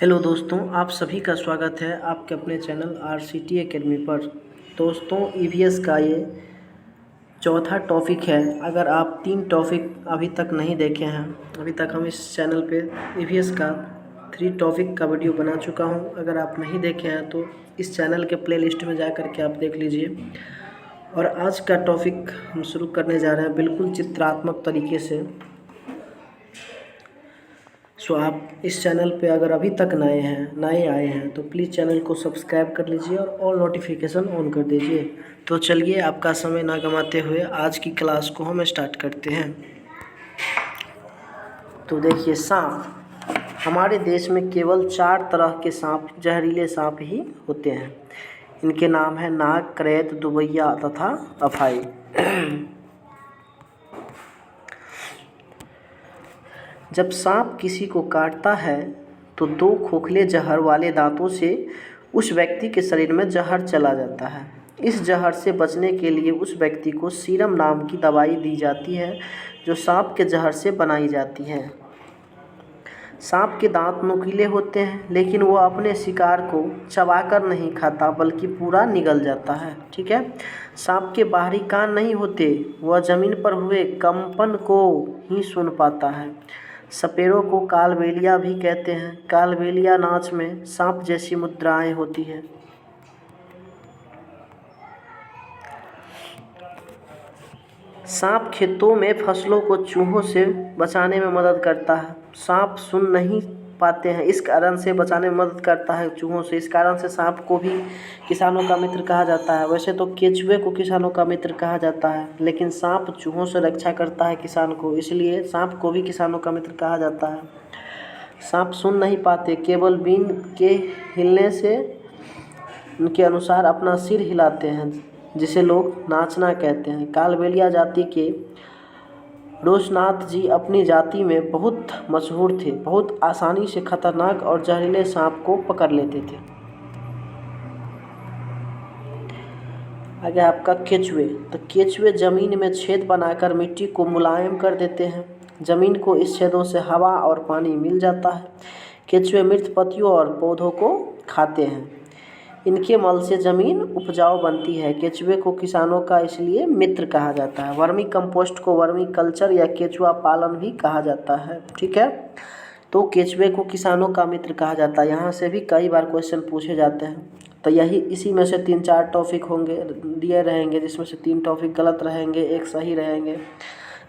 Hello दोस्तों, आप सभी का स्वागत है आपके अपने चैनल RCT एकेडमी पर। दोस्तों, EVS का ये चौथा टॉपिक है। अगर आप 3 टॉपिक अभी तक नहीं देखे हैं, अभी तक हम इस चैनल पे EVS का 3 टॉपिक का वीडियो बना चुका हूं। अगर आप नहीं देखे हैं तो इस चैनल के प्लेलिस्ट में जा कर के आप देख लीजिए। और आज का टॉपिक हम शुरू करने जा रहे हैं बिल्कुल चित्रात्मक तरीके से। सो आप इस चैनल पे अगर अभी तक नए आए हैं तो प्लीज़ चैनल को सब्सक्राइब कर लीजिए और ऑल नोटिफिकेशन ऑन कर दीजिए। तो चलिए, आपका समय ना गंवाते हुए आज की क्लास को हम स्टार्ट करते हैं। तो देखिए, सांप। हमारे देश में केवल 4 तरह के सांप, जहरीले सांप ही होते हैं। इनके नाम है नाग, करैत, दुबैया तथा अफाई। जब सांप किसी को काटता है तो 2 खोखले जहर वाले दांतों से उस व्यक्ति के शरीर में जहर चला जाता है। इस जहर से बचने के लिए उस व्यक्ति को सीरम नाम की दवाई दी जाती है, जो सांप के जहर से बनाई जाती है। सांप के दांत नुकीले होते हैं, लेकिन वह अपने शिकार को चबाकर नहीं खाता बल्कि पूरा निगल जाता है। ठीक है। सांप के बाहरी कान नहीं होते, वह जमीन पर हुए कंपन को ही सुन पाता है। सपेरों को कालबेलिया भी कहते हैं। कालबेलिया नाच में सांप जैसी मुद्राएं होती है। सांप खेतों में फसलों को चूहों से बचाने में मदद करता है। सांप सुन नहीं पाते हैं, इस कारण से बचाने में मदद करता है चूहों से। इस कारण से सांप को भी किसानों का मित्र कहा जाता है। वैसे तो केचुए को किसानों का मित्र कहा जाता है, लेकिन सांप चूहों से रक्षा करता है किसान को, इसलिए सांप को भी किसानों का मित्र कहा जाता है। सांप सुन नहीं पाते, केवल बीन के हिलने से उनके अनुसार अपना सिर हिलाते हैं, जिसे लोग नाचना कहते हैं। कालबेलिया जाति के रोशनाथ जी अपनी जाति में बहुत मशहूर थे। बहुत आसानी से खतरनाक और जहरीले सांप को पकड़ लेते थे। आगे आपका केचुए। तो केचुए जमीन में छेद बनाकर मिट्टी को मुलायम कर देते हैं। जमीन को इस छेदों से हवा और पानी मिल जाता है। केचुए मृत पत्तियों और पौधों को खाते हैं। इनके मल से ज़मीन उपजाऊ बनती है। केचुए को किसानों का इसलिए मित्र कहा जाता है। वर्मी कंपोस्ट को वर्मी कल्चर या केचुआ पालन भी कहा जाता है। ठीक है। तो केचुए को किसानों का मित्र कहा जाता है। यहाँ से भी कई बार क्वेश्चन पूछे जाते हैं। तो इसी में से 3-4 टॉपिक होंगे, दिए रहेंगे, जिसमें से 3 टॉपिक गलत रहेंगे, 1 सही रहेंगे,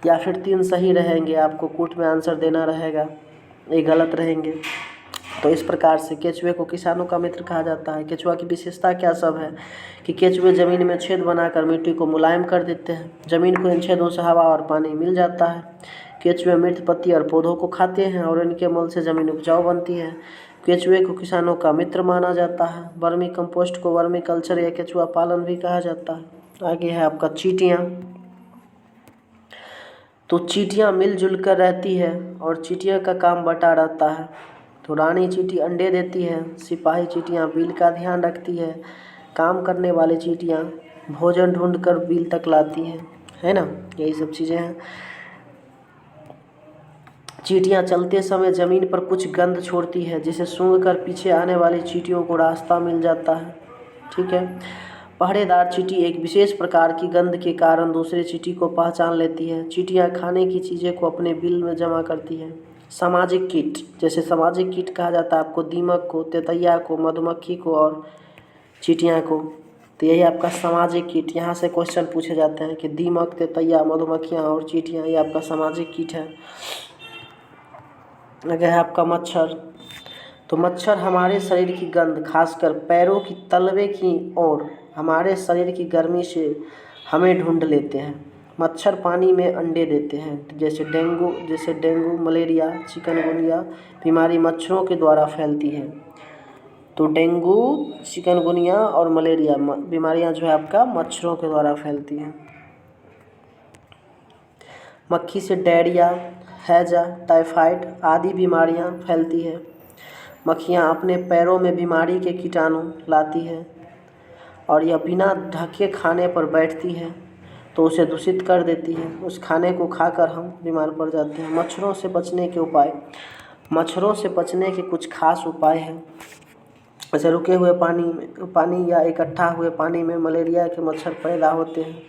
या फिर 3 सही रहेंगे। आपको कोर्ट में आंसर देना रहेगा, 1 गलत रहेंगे। तो इस प्रकार से केचुए को किसानों का मित्र कहा जाता है। केचुआ की विशेषता क्या सब है कि केचुए ज़मीन में छेद बनाकर मिट्टी को मुलायम कर देते हैं। ज़मीन को इन छेदों से हवा और पानी मिल जाता है। केचुए मृत पत्ती और पौधों को खाते हैं और इनके मल से ज़मीन उपजाऊ बनती है। केचुए को किसानों का मित्र माना जाता है। वर्मी कंपोस्ट को वर्मी कल्चर या केचुआ पालन भी कहा जाता है। आगे है आपका चींटियाँ। तो चींटियाँ मिलजुल कर रहती है और चींटियों का काम बटा रहता है। तो रानी चींटी अंडे देती है, सिपाही चींटियाँ बिल का ध्यान रखती है, काम करने वाली चींटियाँ भोजन ढूंढकर बिल तक लाती है ना। यही सब चीज़ें हैं। चींटियाँ चलते समय ज़मीन पर कुछ गंध छोड़ती है, जिसे सूंघकर पीछे आने वाली चींटियों को रास्ता मिल जाता है। ठीक है। पहरेदार चींटी एक विशेष प्रकार की गंध के कारण दूसरे चींटी को पहचान लेती है। चींटियाँ खाने की चीज़ें को अपने बिल में जमा करती है। सामाजिक कीट, जैसे सामाजिक कीट कहा जाता है आपको दीमक को, तेतैया को, मधुमक्खी को और चींटियाँ को। तो यही आपका सामाजिक कीट। यहाँ से क्वेश्चन पूछे जाते हैं कि दीमक, तेतैया, मधुमक्खियाँ और चींटियाँ, ये आपका सामाजिक कीट है। आगे है आपका मच्छर। तो मच्छर हमारे शरीर की गंध, खासकर पैरों की तलवे की और हमारे शरीर की गर्मी से हमें ढूंढ लेते हैं। मच्छर पानी में अंडे देते हैं। जैसे डेंगू, मलेरिया, चिकनगुनिया बीमारी मच्छरों के द्वारा फैलती है। तो डेंगू, चिकनगुनिया और मलेरिया बीमारियां जो है आपका मच्छरों के द्वारा फैलती हैं। मक्खी से डायरिया, हैजा, टाइफाइड आदि बीमारियां फैलती है। मक्खियां अपने पैरों में बीमारी के कीटाणु लाती है और यह बिना ढके खाने पर बैठती है तो उसे दूषित कर देती है। उस खाने को खाकर हम बीमार पड़ जाते हैं। मच्छरों से बचने के उपाय। मच्छरों से बचने के कुछ खास उपाय हैं। जैसे रुके हुए पानी या इकट्ठा हुए पानी में मलेरिया के मच्छर पैदा होते हैं।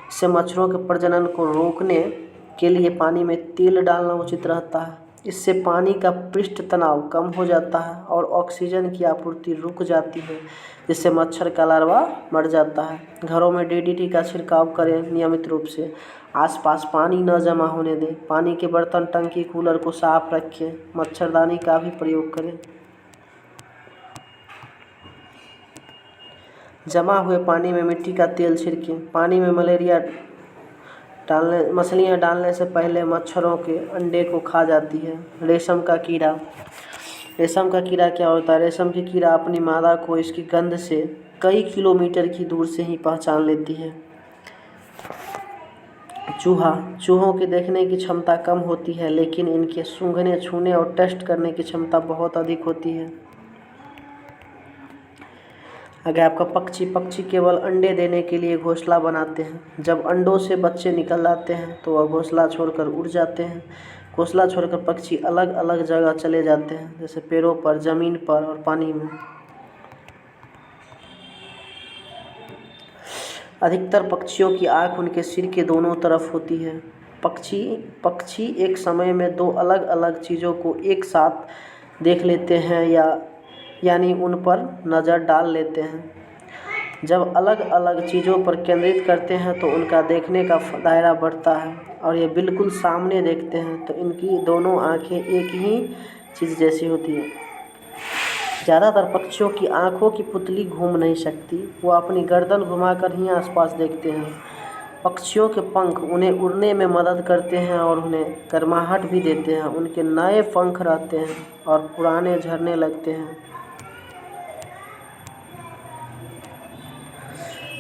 इससे मच्छरों के प्रजनन को रोकने के लिए पानी में तेल डालना उचित रहता है। इससे पानी का पृष्ठ तनाव कम हो जाता है और ऑक्सीजन की आपूर्ति रुक जाती है, जिससे मच्छर का लार्वा मर जाता है। घरों में DDT का छिड़काव करें नियमित रूप से। आसपास पानी न जमा होने दें। पानी के बर्तन, टंकी, कूलर को साफ रखें। मच्छरदानी का भी प्रयोग करें। जमा हुए पानी में मिट्टी का तेल छिड़कें। पानी में मछलियाँ डालने से पहले मच्छरों के अंडे को खा जाती है। रेशम का कीड़ा क्या होता है? रेशम की कीड़ा अपनी मादा को इसकी गंध से कई किलोमीटर की दूर से ही पहचान लेती है। चूहों की देखने की क्षमता कम होती है, लेकिन इनके सूंघने, छूने और टेस्ट करने की क्षमता बहुत अधिक होती है। अगर आपका पक्षी केवल अंडे देने के लिए घोंसला बनाते हैं। जब अंडों से बच्चे निकल आते हैं तो वह घोंसला छोड़कर उड़ जाते हैं। घोंसला छोड़कर पक्षी अलग अलग जगह चले जाते हैं, जैसे पेड़ों पर, ज़मीन पर और पानी में। अधिकतर पक्षियों की आँख उनके सिर के दोनों तरफ होती है। पक्षी एक समय में 2 अलग अलग चीज़ों को एक साथ देख लेते हैं यानी उन पर नज़र डाल लेते हैं। जब अलग अलग चीज़ों पर केंद्रित करते हैं तो उनका देखने का दायरा बढ़ता है और ये बिल्कुल सामने देखते हैं तो इनकी दोनों आँखें एक ही चीज़ जैसी होती है। ज़्यादातर पक्षियों की आँखों की पुतली घूम नहीं सकती, वो अपनी गर्दन घुमाकर ही आसपास देखते हैं। पक्षियों के पंख उन्हें उड़ने में मदद करते हैं और उन्हें गर्माहट भी देते हैं। उनके नए पंख रहते हैं और पुराने झड़ने लगते हैं।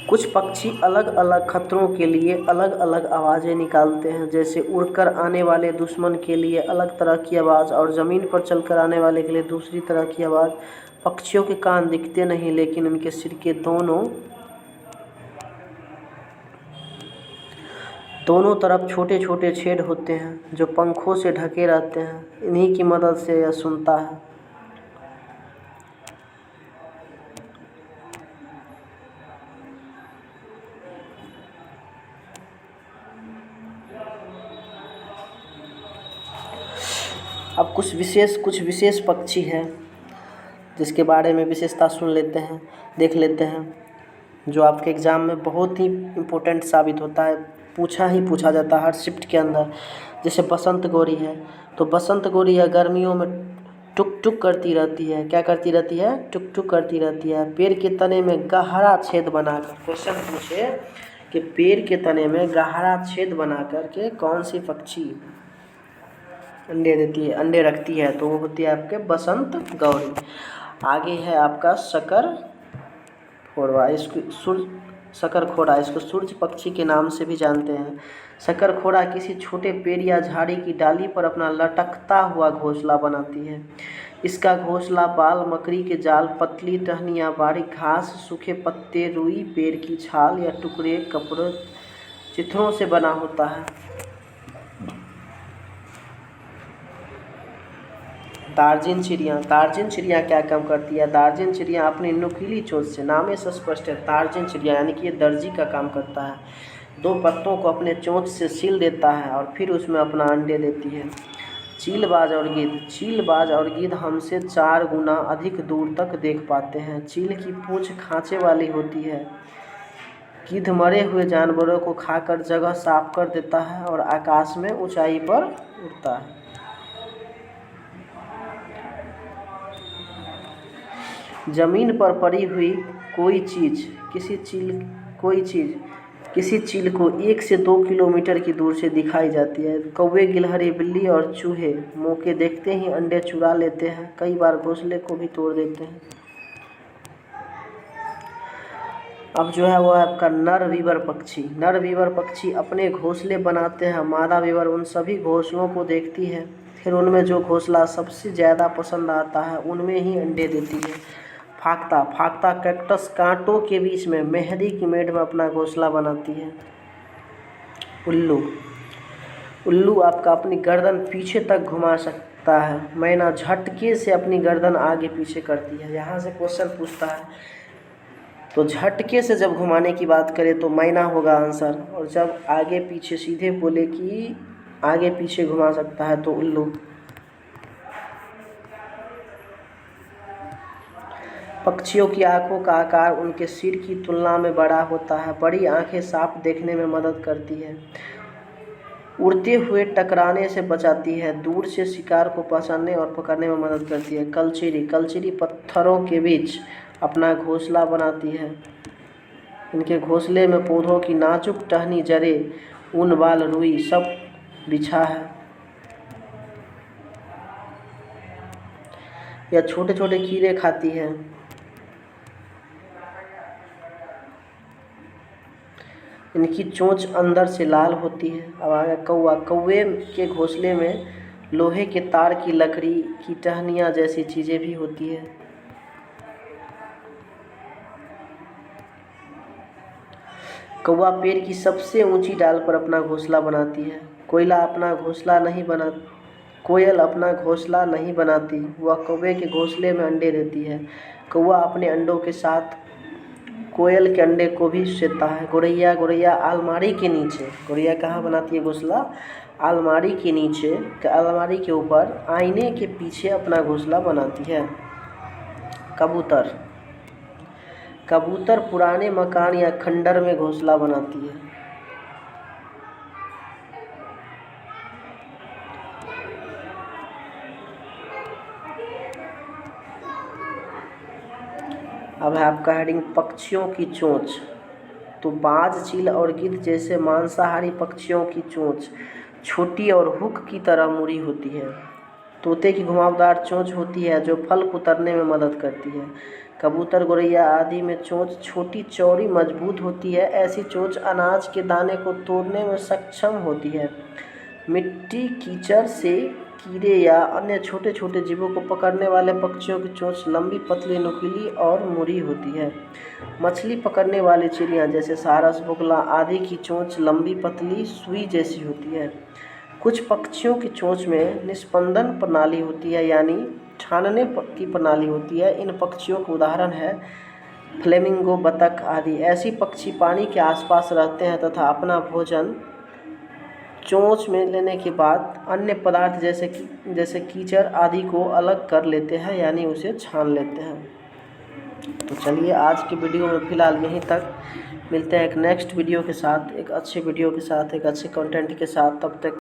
कुछ पक्षी अलग अलग खतरों के लिए अलग अलग आवाज़ें निकालते हैं, जैसे उड़कर आने वाले दुश्मन के लिए अलग तरह की आवाज़ और ज़मीन पर चलकर आने वाले के लिए दूसरी तरह की आवाज़। पक्षियों के कान दिखते नहीं, लेकिन उनके सिर के दोनों तरफ छोटे छोटे छेद होते हैं जो पंखों से ढके रहते हैं। इन्हीं की मदद से यह सुनता है। अब कुछ विशेष पक्षी हैं जिसके बारे में विशेषता देख लेते हैं, जो आपके एग्ज़ाम में बहुत ही इम्पोर्टेंट साबित होता है, पूछा जाता है हर शिफ्ट के अंदर। जैसे बसंत गौरी है, तो बसंत गौरी या गर्मियों में टुक टुक करती रहती है। क्या करती रहती है? टुक टुक करती रहती है। पेड़ के तने में गहरा छेद बनाकर, क्वेश्चन पूछे कि पेड़ के तने में गहरा छेद बना करके कौन सी पक्षी अंडे रखती है? तो वो होती है आपके बसंत गौरी। आगे है आपका शकर खोड़ा, इसको सूर्य पक्षी के नाम से भी जानते हैं। शकर खोड़ा किसी छोटे पेड़ या झाड़ी की डाली पर अपना लटकता हुआ घोंसला बनाती है। इसका घोंसला बाल, मकड़ी के जाल, पतली टहनियाँ, बारीक घास, सूखे पत्ते, रुई, पेड़ की छाल या टुकड़े कपड़े, चित्रों से बना होता है। दार्जिन चिड़िया क्या काम करती है? दार्जिन चिड़िया अपनी नुकीली चोंच से, नामे से स्पष्ट है, दार्जिन चिड़िया यानी कि ये दर्जी का काम करता है। 2 पत्तों को अपने चोंच से सील देता है और फिर उसमें अपना अंडे देती है। चीलबाज और गिद्ध हमसे 4 गुना अधिक दूर तक देख पाते हैं। चील की पूंछ खांचे वाली होती है। गिद्ध मरे हुए जानवरों को खाकर जगह साफ कर देता है और आकाश में ऊंचाई पर उड़ता है। जमीन पर पड़ी हुई किसी चील को 1 से 2 किलोमीटर की दूर से दिखाई जाती है। कौवे, गिलहरी, बिल्ली और चूहे मौके देखते ही अंडे चुरा लेते हैं, कई बार घोंसले को भी तोड़ देते हैं। अब जो है वो है आपका नर वीवर पक्षी अपने घोंसले बनाते हैं। मादा वीवर उन सभी घोंसलों को देखती है, फिर उनमें जो घोंसला सबसे ज़्यादा पसंद आता है उनमें ही अंडे देती है। फाख्ता कैक्टस कांटों के बीच में मेहंदी की मेड़ में अपना घोंसला बनाती है। उल्लू आपका अपनी गर्दन पीछे तक है। मैना झटके से अपनी गर्दन आगे पीछे करती है। यहाँ से क्वेश्चन पूछता है तो झटके से जब घुमाने की बात करें तो मैना होगा आंसर, और जब आगे पीछे सीधे बोले कि आगे पीछे घुमा सकता है तो उल्लू। पक्षियों की आंखों का आकार उनके सिर की तुलना में बड़ा होता है। बड़ी आंखें साफ देखने में मदद करती है। उड़ते हुए टकराने से बचाती है। दूर से शिकार को पहचानने और पकड़ने में मदद करती है। कलचरी पत्थरों के बीच अपना घोंसला बनाती है। इनके घोंसले में पौधों की नाजुक टहनी, जड़ें, ऊन, बाल, रुई सब बिछा है। यह छोटे छोटे कीड़े खाती है। इनकी चोंच अंदर से लाल होती है। अब आ गया कौवा। कौवे के घोंसले में लोहे के तार की लकड़ी की टहनियाँ जैसी चीज़ें भी होती है। कौवा पेड़ की सबसे ऊंची डाल पर अपना घोंसला बनाती है। कोयल अपना घोंसला नहीं बनाती, वह कौवे के घोंसले में अंडे देती है। कौवा अपने अंडों के साथ कोयल के अंडे को भी सेता है। गौरैया अलमारी के नीचे, गौरैया कहाँ बनाती है घोंसला? अलमारी के नीचे, अलमारी के ऊपर आईने के पीछे अपना घोंसला बनाती है। कबूतर पुराने मकान या खंडर में घोंसला बनाती है। अब है आपका हेडिंग पक्षियों की चोंच। तो बाज, चील और गिद्ध जैसे मांसाहारी पक्षियों की चोंच छोटी और हुक की तरह मुड़ी होती है। तोते की घुमावदार चोंच होती है जो फल कुतरने में मदद करती है। कबूतर, गौरैया आदि में चोंच छोटी, चौड़ी, मजबूत होती है। ऐसी चोंच अनाज के दाने को तोड़ने में सक्षम होती है। मिट्टी, कीचड़ से कीड़े या अन्य छोटे छोटे जीवों को पकड़ने वाले पक्षियों की चोंच लंबी, पतली, नुकीली और मुड़ी होती है। मछली पकड़ने वाली चिड़िया जैसे सारस, बोगला आदि की चोंच लंबी, पतली, सुई जैसी होती है। कुछ पक्षियों की चोंच में निस्पंदन प्रणाली होती है, यानी छानने की प्रणाली होती है। इन पक्षियों के उदाहरण है फ्लेमिंगो, बतख आदि। ऐसी पक्षी पानी के आसपास रहते हैं तथा अपना भोजन चोंच में लेने के बाद अन्य पदार्थ जैसे कीचड़ आदि को अलग कर लेते हैं, यानी उसे छान लेते हैं। तो चलिए आज की वीडियो में फ़िलहाल यहीं तक। मिलते हैं एक नेक्स्ट वीडियो के साथ, एक अच्छे वीडियो के साथ, एक अच्छे कंटेंट के साथ। तब तक